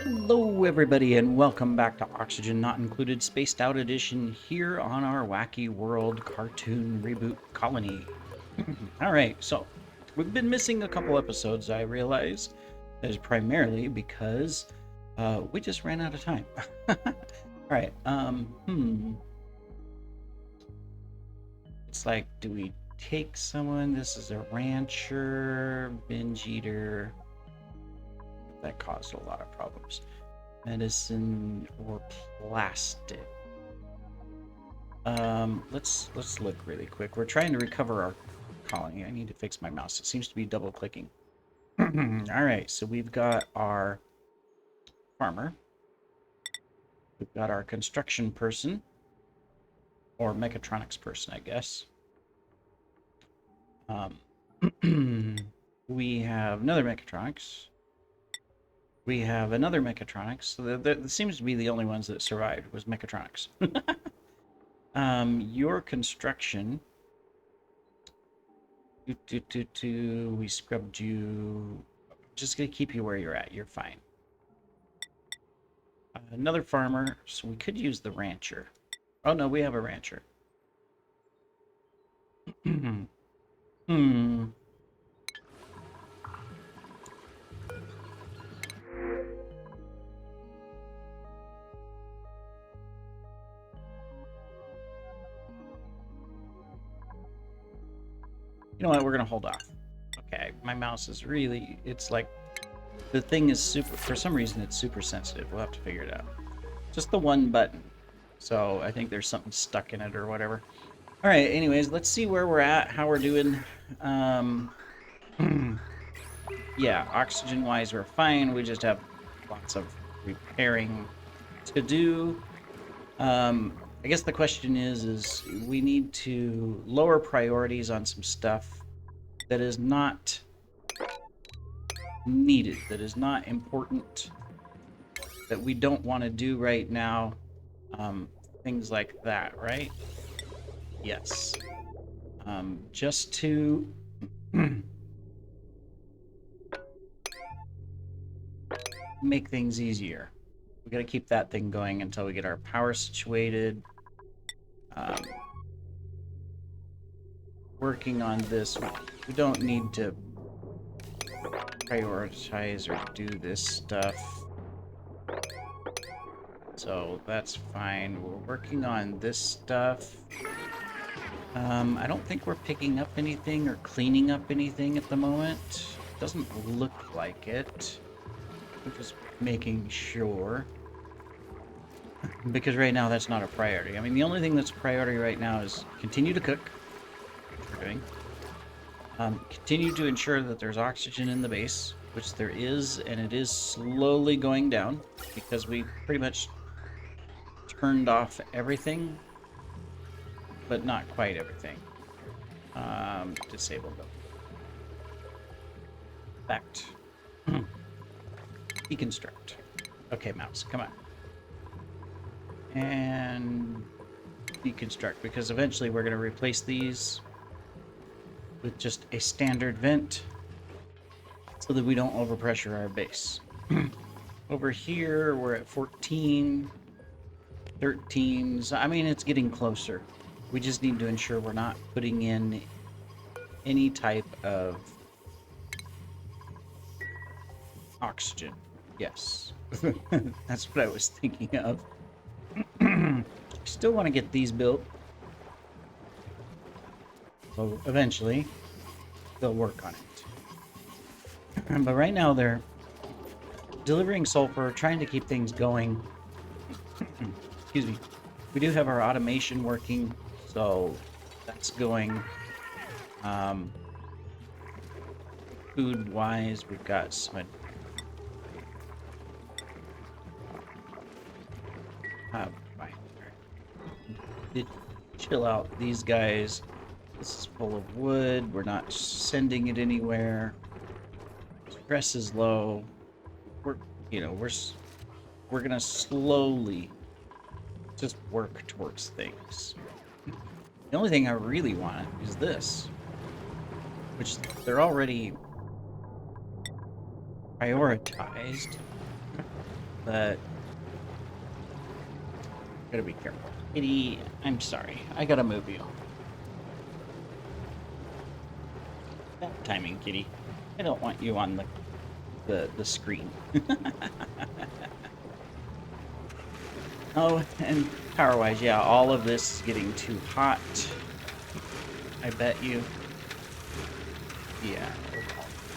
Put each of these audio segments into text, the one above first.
Hello, everybody, and welcome back to Oxygen Not Included Spaced Out Edition here on our Wacky World Cartoon Reboot Colony. All right, so we've been missing a couple episodes, I realize. That is primarily because we just ran out of time. All right, It's like, do we take someone? This is a rancher, binge eater. That caused a lot of problems. Medicine or plastic. Let's look really quick. We're trying to recover our colony. I need to fix my mouse. It seems to be double clicking. All right, so we've got our farmer. We've got our construction person, or mechatronics person, I guess. We have another mechatronics. We have another mechatronics. So that seems to be the only ones that survived was mechatronics. Your construction. We scrubbed you. Just gonna keep you where you're at. You're fine. Another farmer. So we could use the rancher. Oh no, we have a rancher. You know what? We're gonna hold off. Okay, my mouse is really. It's like the thing is super. For some reason, it's super sensitive. We'll have to figure it out. Just the one button. So I think there's something stuck in it or whatever. All right. Anyways, let's see where we're at. How we're doing. Yeah, oxygen-wise, we're fine. We just have lots of repairing to do. I guess the question is we need to lower priorities on some stuff that is not needed, that is not important, that we don't want to do right now. Things like that, right? Yes. Just to make things easier. We got to keep that thing going until we get our power situated. Working on this, we don't need to prioritize or do this stuff. So that's fine. We're working on this stuff. I don't think we're picking up anything or cleaning up anything at the moment. Doesn't look like it. We're just making sure. Because right now that's not a priority. I mean, the only thing that's a priority right now is continue to cook, which we're doing. Continue to ensure that there's oxygen in the base, which there is, and it is slowly going down because we pretty much turned off everything, but not quite everything. Disable them. Fact. Deconstruct. Okay, mouse, come on. And deconstruct, because eventually we're going to replace these with just a standard vent so that we don't overpressure our base. Over here, we're at 14, 13. So, I mean, it's getting closer. We just need to ensure we're not putting in any type of oxygen. Yes. That's what I was thinking of. Still want to get these built. So eventually, they'll work on it. But right now, they're delivering sulfur, trying to keep things going. Excuse me. We do have our automation working, so that's going. Food-wise, we've got some. Chill out, these guys. This is full of wood. We're not sending it anywhere. Stress is low. We're gonna slowly just work towards things. The only thing I really want is this, which they're already prioritized. but gotta be careful. Kitty, I'm sorry. I gotta move you. Bad timing, Kitty. I don't want you on the screen. Oh, and power-wise, yeah, all of this is getting too hot. I bet you. Yeah,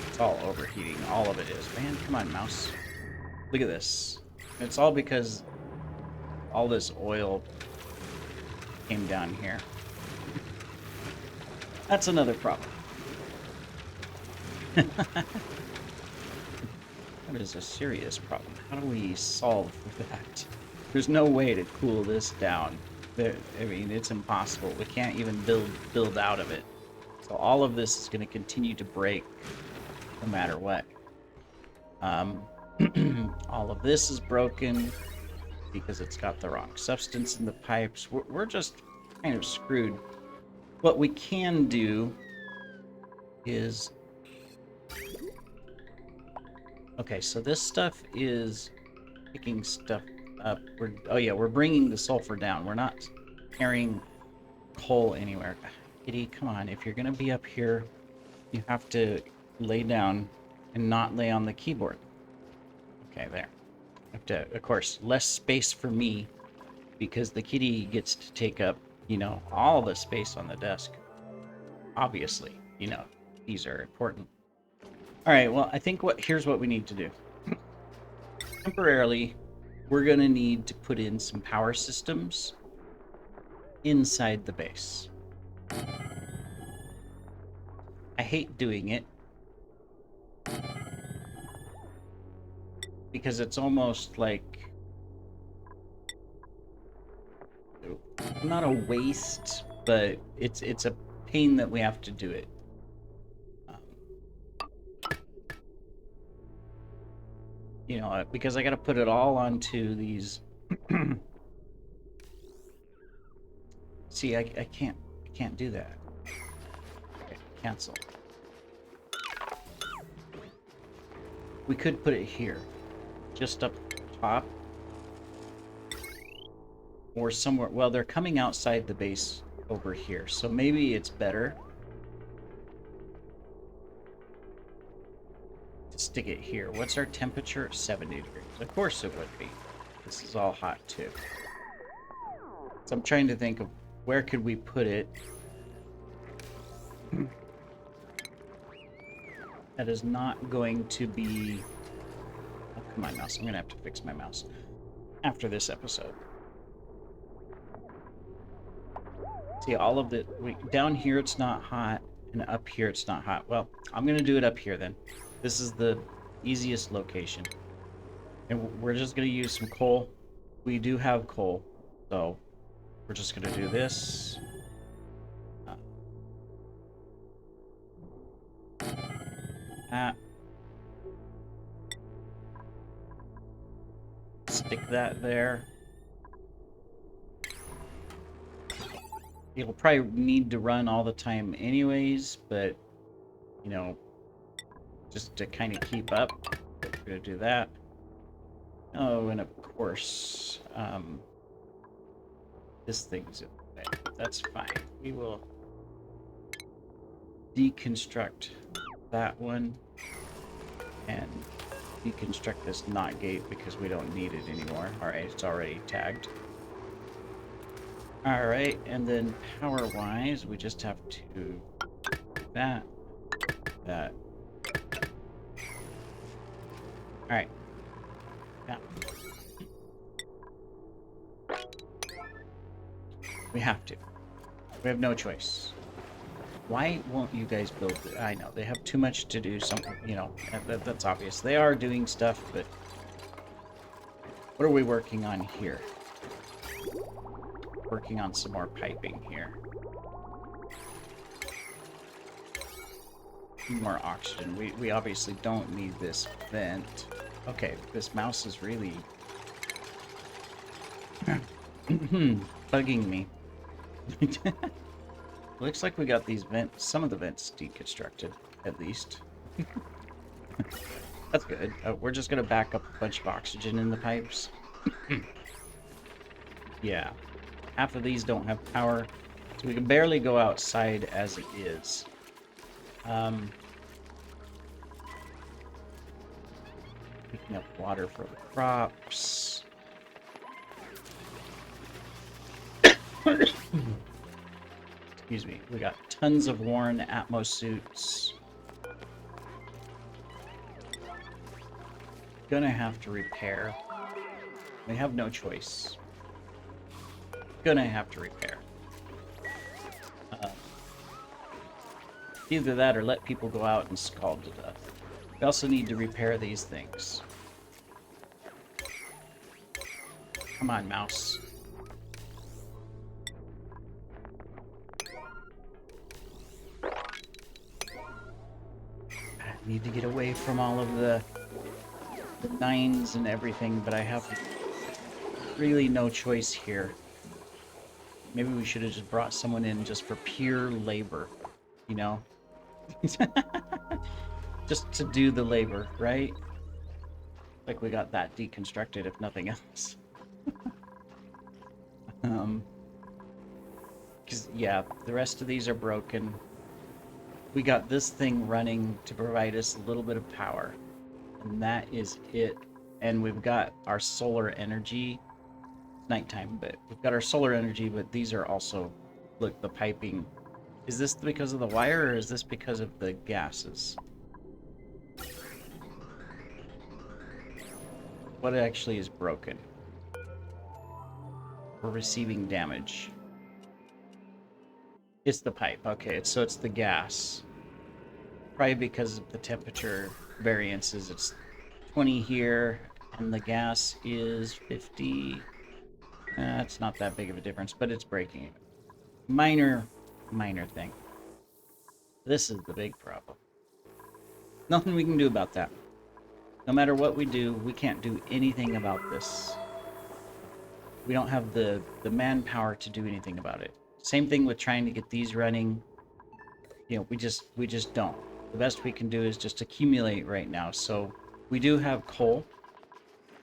it's all overheating. All of it is. Man, come on, mouse. Look at this. It's all because all this oil came down here. That's another problem. That is a serious problem. How do we solve that? There's no way to cool this down. I mean, it's impossible. We can't even build out of it. So all of this is going to continue to break no matter what. All of this is broken because it's got the wrong substance in the pipes. We're just kind of screwed. What we can do is... Okay, so this stuff is picking stuff up. We're bringing the sulfur down. We're not carrying coal anywhere. Kitty, come on. If you're going to be up here, you have to lay down and not lay on the keyboard. Okay, there. Have to, of course, less space for me because the kitty gets to take up, all the space on the desk. Obviously, these are important. All right, well, I think here's what we need to do. Temporarily, we're going to need to put in some power systems inside the base. I hate doing it because it's almost like not a waste, but it's a pain that we have to do it. Because I got to put it all onto these. See, I can't do that. Okay, cancel. We could put it here, just up top, or somewhere. Well, they're coming outside the base over here, so maybe it's better to stick it here. What's our temperature? 70 degrees. Of course it would be. This is all hot too. So I'm trying to think of where could we put it that is not going to be... Oh, come on, mouse. I'm going to have to fix my mouse after this episode. See, all of the... down here it's not hot, and up here it's not hot. Well, I'm going to do it up here then. This is the easiest location. And we're just going to use some coal. We do have coal, so we're just going to do this. Stick that there. It'll probably need to run all the time anyways, but, just to kind of keep up, we're going to do that. Oh, and of course, this thing's in the way. That's fine. We will deconstruct that one and deconstruct this NOT gate because we don't need it anymore. Alright, it's already tagged. Alright, and then power-wise, we just have to do that. Alright. Yeah. We have to. We have no choice. Why won't you guys build it? I know, they have too much to do. That's obvious. They are doing stuff, but... What are we working on here? Working on some more piping here. More oxygen. We obviously don't need this vent. Okay, this mouse is really bugging me. Looks like we got these some of the vents deconstructed, at least. That's good. We're just gonna back up a bunch of oxygen in the pipes. Yeah. Half of these don't have power, so we can barely go outside as it is. Picking up water for the crops. Excuse me. We got tons of worn Atmos suits. Gonna have to repair. We have no choice. Gonna have to repair. Either that or let people go out and scald to death. We also need to repair these things. Come on, mouse. I need to get away from all of the nines and everything, but I have really no choice here. Maybe we should have just brought someone in just for pure labor, you know? Just to do the labor, right? Like we got that deconstructed, if nothing else. Because, yeah, the rest of these are broken. We got this thing running to provide us a little bit of power. And that is it. And we've got our solar energy. It's nighttime, but we've got our solar energy, but these are also, look, the piping. Is this because of the wire, or is this because of the gases? What actually is broken? We're receiving damage. It's the pipe. Okay, so it's the gas. Probably because of the temperature variances. It's 20 here, and the gas is 50. It's not that big of a difference, but it's breaking it. Minor thing. This is the big problem. Nothing we can do about that. No matter what we do, we can't do anything about this. We don't have the manpower to do anything about it. Same thing with trying to get these running. You know, we just don't. The best we can do is just accumulate right now. So we do have coal,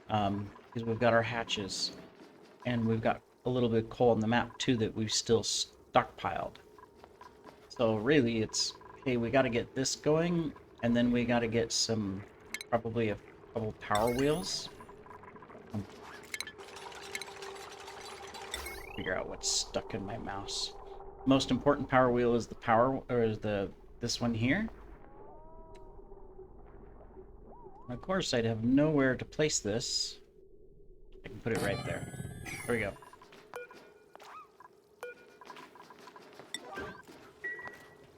because we've got our hatches, and we've got a little bit of coal on the map too that we've still stockpiled. So really, it's hey, we got to get this going, and then we got to get some, probably a couple power wheels. Figure out what's stuck in my mouse. Most important power wheel is the power, or is this one here. And of course, I'd have nowhere to place this. I can put it right there. There we go.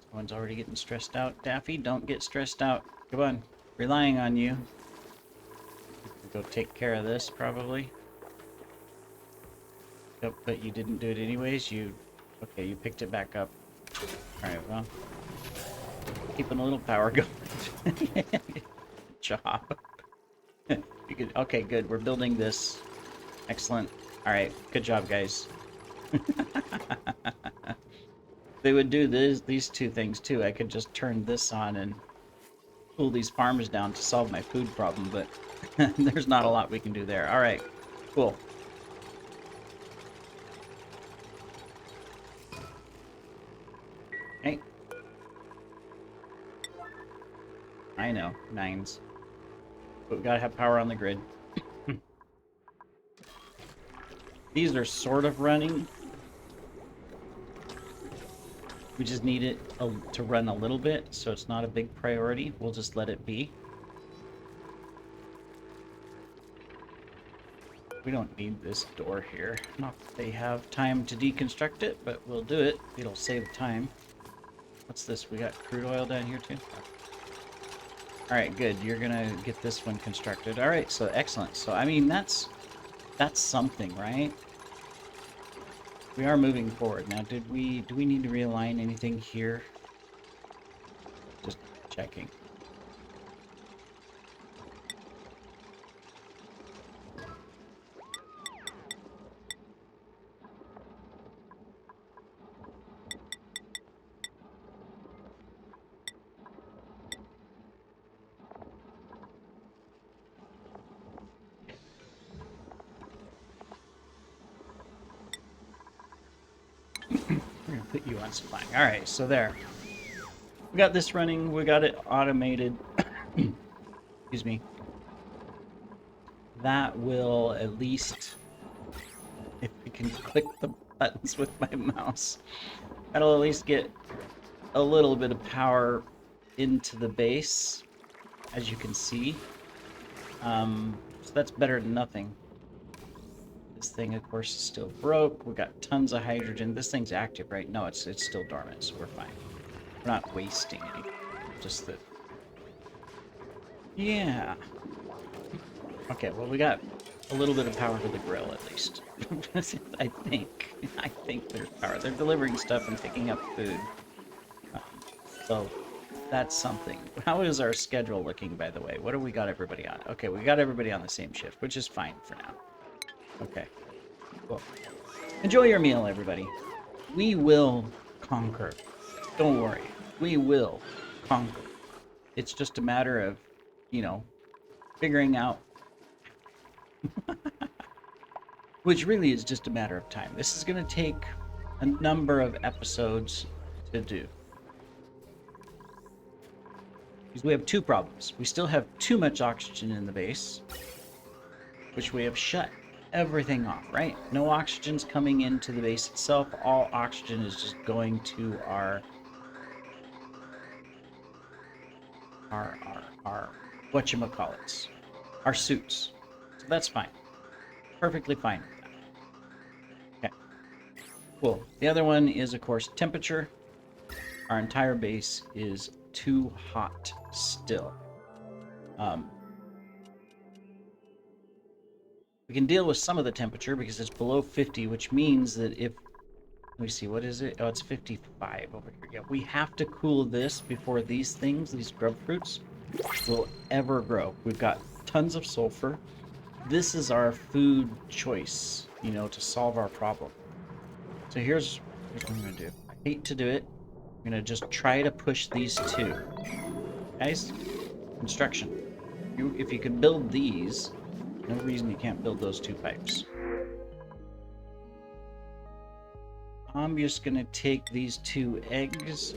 Someone's already getting stressed out. Daffy, don't get stressed out. Come on. Relying on you. Go take care of this, probably. Yep, but you didn't do it anyways. Okay, you picked it back up. Alright, well. Keeping a little power going. Good job. You could, okay, good. We're building this. Excellent. Alright, good job, guys. They would do these two things too. I could just turn this on and pull these farmers down to solve my food problem, but there's not a lot we can do there. All right, cool. Hey. I know, nines. But we gotta have power on the grid. These are sort of running. We just need it to run a little bit, so it's not a big priority. We'll just let it be. We don't need this door here. Not that they have time to deconstruct it, but we'll do it. It'll save time. What's this? We got crude oil down here too? Alright, good. You're gonna get this one constructed. Alright, so excellent. So, I mean, that's something, right? We are moving forward. Now, do we need to realign anything here? Just checking. put you on supplying. All right, so there. We got this running. We got it automated. Excuse me. That will at least, if we can click the buttons with my mouse, that'll at least get a little bit of power into the base, as you can see. So that's better than nothing. This thing, of course, is still broke. We've got tons of hydrogen. This thing's active, right? No, it's still dormant, so we're fine. We're not wasting any. Just that. Yeah. Okay, well, we got a little bit of power to the grill, at least. I think there's power. They're delivering stuff and picking up food. So that's something. How is our schedule looking, by the way? What do we got everybody on? Okay, we got everybody on the same shift, which is fine for now. Okay, cool. Enjoy your meal, everybody. We will conquer. Don't worry. We will conquer. It's just a matter of, you know, figuring out. Which really is just a matter of time. This is going to take a number of episodes to do. Because we have two problems. We still have too much oxygen in the base, which we have shut everything off, right? No oxygen's coming into the base itself. All oxygen is just going to our whatchamacallits, our suits. So that's fine. Perfectly fine with that. Okay. Cool. The other one is, of course, temperature. Our entire base is too hot still. We can deal with some of the temperature because it's below 50, which means that if... Let me see, what is it? Oh, it's 55 over here. Yeah, we have to cool this before these things, these grub fruits, will ever grow. We've got tons of sulfur. This is our food choice, you know, to solve our problem. So here's what I'm going to do. I hate to do it. I'm going to just try to push these two. Guys, construction. If you can build these, no reason you can't build those two pipes. I'm just going to take these two eggs.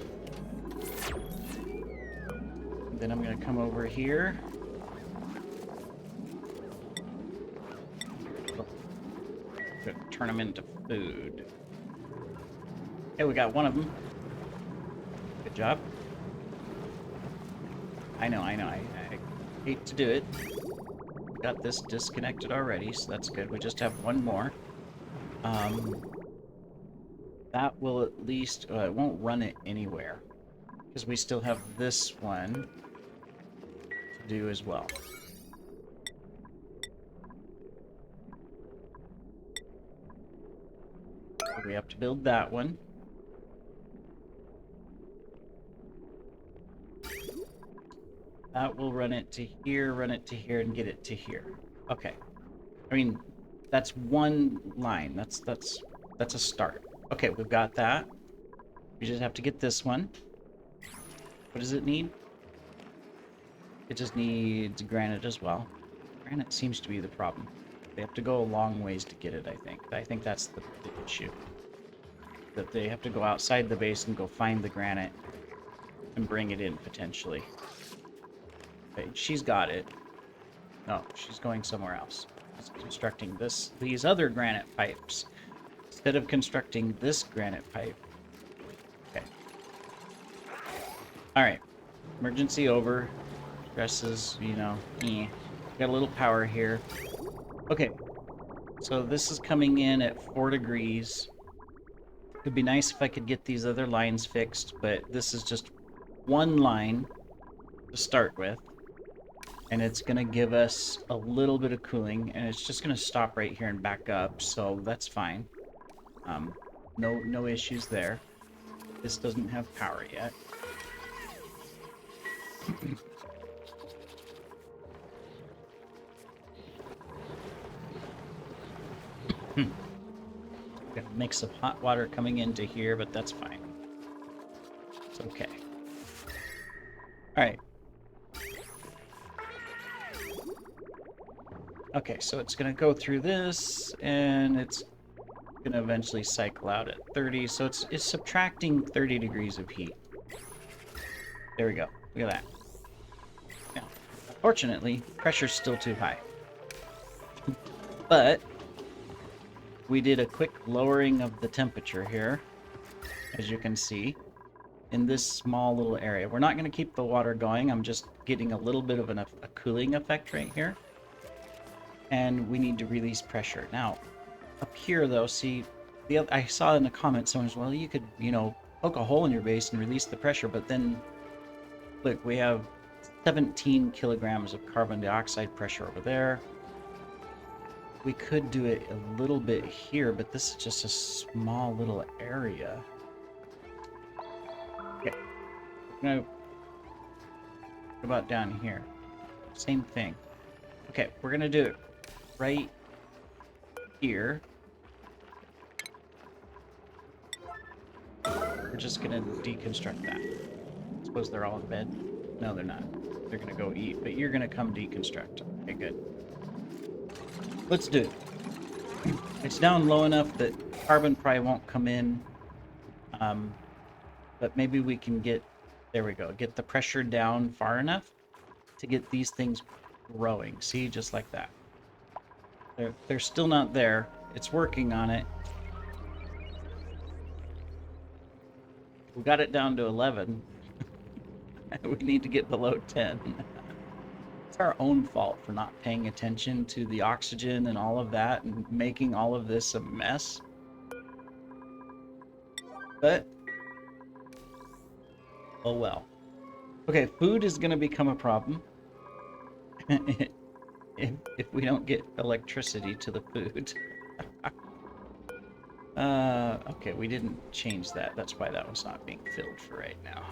Then I'm going to come over here. Turn them into food. Okay, we got one of them. Good job. I know. I hate to do it. Got this disconnected already, so that's good. We just have one more. That will at least... it won't run it anywhere. Because we still have this one to do as well. So we have to build that one. That will run it to here, and get it to here. Okay. I mean, that's one line. That's a start. Okay, we've got that. We just have to get this one. What does it need? It just needs granite as well. Granite seems to be the problem. They have to go a long ways to get it, I think. I think that's the issue. That they have to go outside the base and go find the granite and bring it in, potentially. Okay, she's got it. No, she's going somewhere else. She's constructing these other granite pipes instead of constructing this granite pipe. Okay. All right. Emergency over. Stresses, you know, got a little power here. Okay. So this is coming in at 4 degrees. It'd be nice if I could get these other lines fixed, but this is just one line to start with. And it's going to give us a little bit of cooling, and it's just going to stop right here and back up, so that's fine. No issues there. This doesn't have power yet. Got a mix of hot water coming into here, but that's fine. It's okay. Alright. Okay, so it's going to go through this, and it's gonna eventually cycle out at 30, so it's subtracting 30 degrees of heat. There we go. Look at that. Now, unfortunately, pressure's still too high. But we did a quick lowering of the temperature here, as you can see, in this small little area. We're not going to keep the water going. I'm just getting a little bit of a cooling effect right here. And we need to release pressure. Now, up here, though, see, I saw in the comments someone's, well, you could, poke a hole in your base and release the pressure, but then, look, we have 17 kilograms of carbon dioxide pressure over there. We could do it a little bit here, but this is just a small little area. Okay. Now, what about down here? Same thing. Okay, we're gonna do it right here. We're just gonna deconstruct that. I suppose they're all in bed. No, they're not. They're gonna go eat, but you're gonna come deconstruct. Okay, good. Let's do it. It's down low enough that carbon probably won't come in. But maybe we can get, there we go, get the pressure down far enough to get these things growing. See, just like that. They're still not there. It's working on it. We got it down to 11. We need to get below 10. It's our own fault for not paying attention to the oxygen and all of that and making all of this a mess. But, oh well. Okay, food is going to become a problem if we don't get electricity to the food. Okay, we didn't change that. That's why that one's not being filled for right now.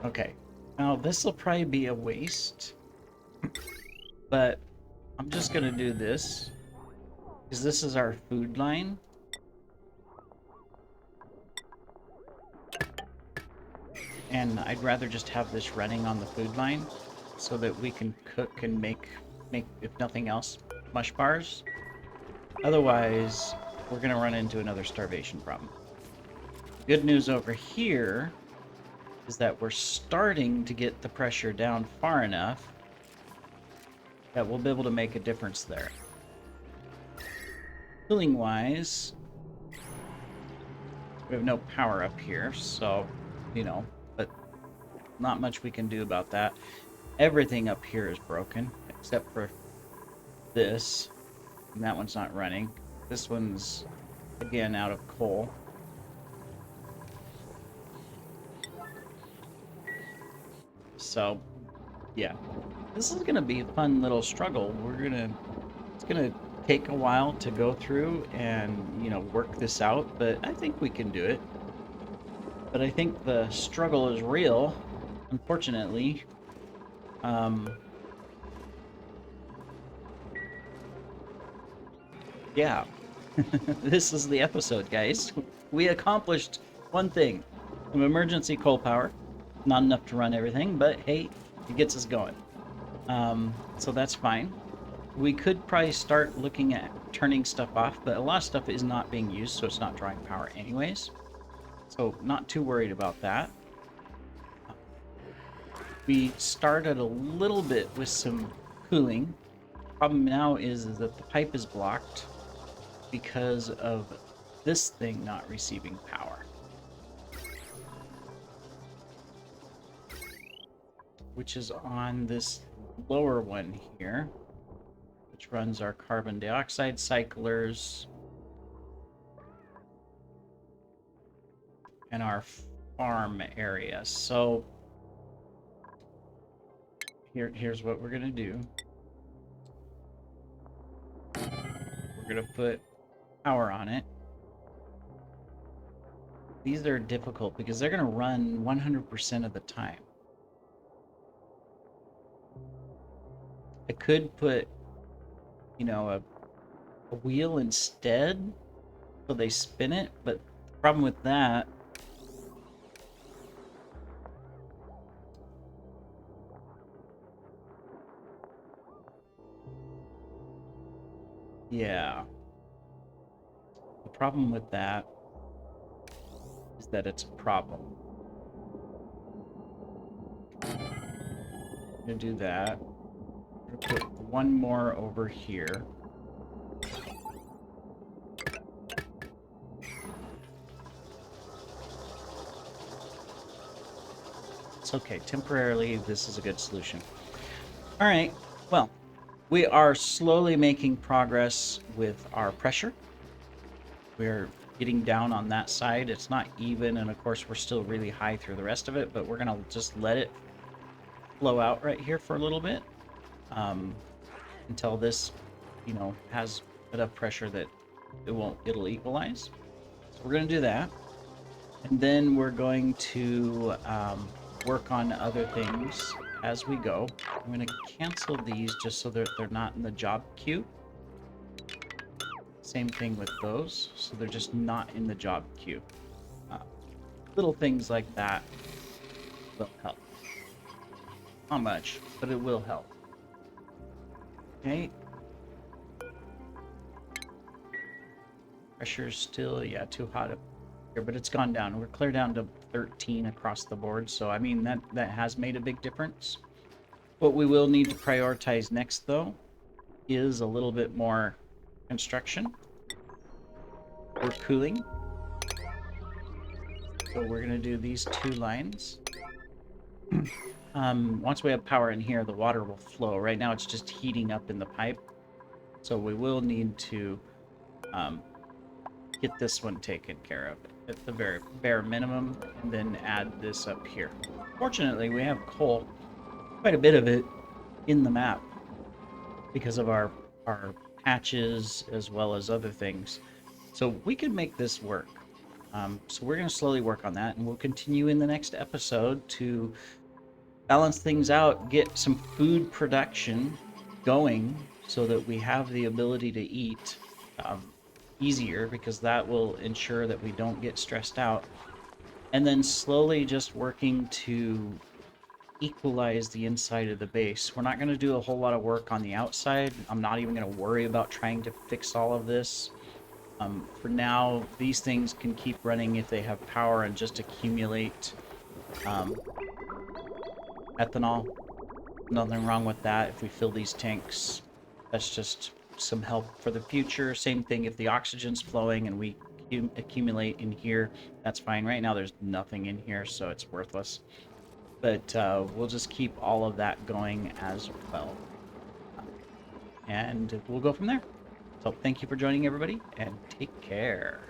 Okay, now this will probably be a waste, but I'm just gonna do this because this is our food line. And I'd rather just have this running on the food line so that we can cook and make, if nothing else, mush bars. Otherwise, we're gonna run into another starvation problem. Good news over here is that we're starting to get the pressure down far enough that we'll be able to make a difference there. Cooling wise, we have no power up here, so, but not much we can do about that. Everything up here is broken, except for this, and that one's not running. This one's, again, out of coal. So, yeah, this is gonna be a fun little struggle. It's gonna take a while to go through and, work this out, but I think we can do it. But I think the struggle is real, unfortunately. Yeah, this is the episode, guys. We accomplished one thing, some emergency coal power. Not enough to run everything, but hey, it gets us going. So that's fine. We could probably start looking at turning stuff off, but a lot of stuff is not being used, so it's not drawing power anyways. So not too worried about that. We started a little bit with some cooling. Problem now is that the pipe is blocked because of this thing not receiving power. Which is on this lower one here, which runs our carbon dioxide cyclers and our farm area. So here's what we're gonna do. We're gonna put power on it. These are difficult because they're gonna run 100% of the time. I could put, a wheel instead, so they spin it, but the problem with that Yeah. The problem with that is that it's a problem. I'm gonna do that. I'm gonna put one more over here. It's okay. Temporarily, this is a good solution. All right. Well, we are slowly making progress with our pressure. We're getting down on that side. It's not even, and of course, we're still really high through the rest of it, but we're going to just let it flow out right here for a little bit um, until this, has enough pressure that it'll equalize. So we're going to do that. And then we're going to work on other things as we go. I'm going to cancel these just so that they're not in the job queue. Same thing with those, so they're just not in the job queue. Little things like that will help. Not much, but it will help. Okay. Pressure's still, yeah, too hot up here, but it's gone down. We're clear down to 13 across the board, so I mean that has made a big difference. What we will need to prioritize next, though, is a little bit more construction or cooling. So we're going to do these 2 lines. Once we have power in here, the water will flow. Right now it's just heating up in the pipe. So we will need to get this one taken care of at the very bare minimum, and then add this up here. Fortunately, we have coal, quite a bit of it, in the map because of our patches as well as other things. So we could make this work. So we're going to slowly work on that, and we'll continue in the next episode to balance things out, get some food production going so that we have the ability to eat easier, because that will ensure that we don't get stressed out. And then slowly just working to equalize the inside of the base. We're not going to do a whole lot of work on the outside. I'm not even going to worry about trying to fix all of this. For now, these things can keep running if they have power and just accumulate ethanol. Nothing wrong with that if we fill these tanks. That's just some help for the future. Same thing if the oxygen's flowing and we accumulate in here, that's fine. Right now there's nothing in here, so it's worthless. But we'll just keep all of that going as well. And we'll go from there. So thank you for joining, everybody, and take care.